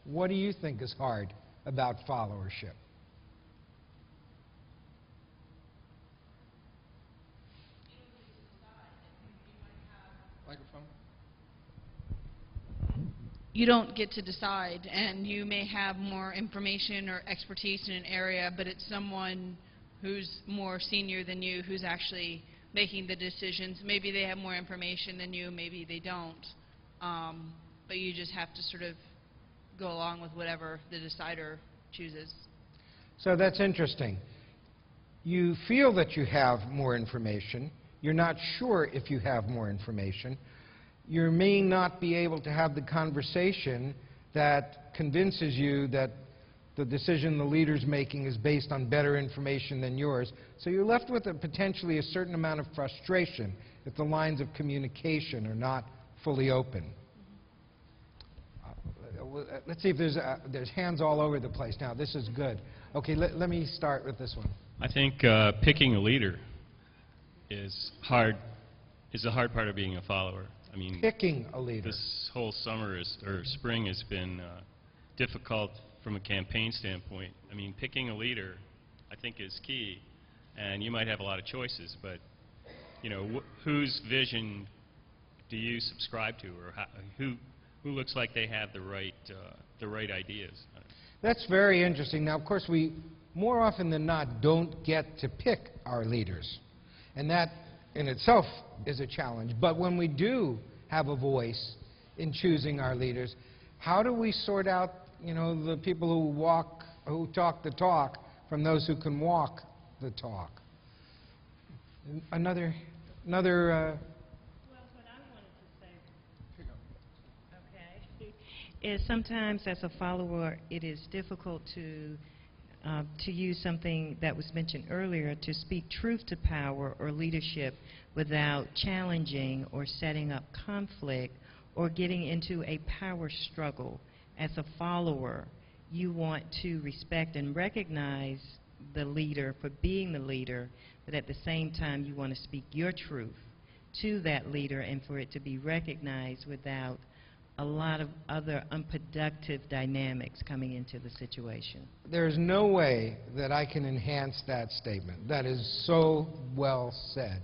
What do you think is hard about followership? Microphone. You don't get to decide, and you may have more information or expertise in an area, but it's someone who's more senior than you who's actually making the decisions. Maybe they have more information than you, maybe they don't, but you just have to sort of go along with whatever the decider chooses. So that's interesting. You feel that you have more information. You're not sure if you have more information. You may not be able to have the conversation that convinces you that the decision the leader's making is based on better information than yours. So you're left with potentially a certain amount of frustration if the lines of communication are not fully open. Let's see if there's hands all over the place now. This is good. Okay, let me start with this one. I think picking a leader is a hard part of being a follower. I mean, picking a leader. This whole summer or spring has been difficult from a campaign standpoint. I mean, picking a leader, I think, is key, and you might have a lot of choices, but you know, whose vision do you subscribe to, or who looks like they have the right ideas? That's very interesting. Now, of course, we more often than not don't get to pick our leaders, and that in itself is a challenge. But when we do have a voice in choosing our leaders, how do we sort out, you know, the people who talk the talk from those who can walk the talk? Another. Well, what I wanted to say, okay, is sometimes as a follower, it is difficult to use something that was mentioned earlier, to speak truth to power or leadership without challenging or setting up conflict or getting into a power struggle. As a follower, you want to respect and recognize the leader for being the leader, but at the same time you want to speak your truth to that leader and for it to be recognized without a lot of other unproductive dynamics coming into the situation. There's no way that I can enhance that statement. That is so well said.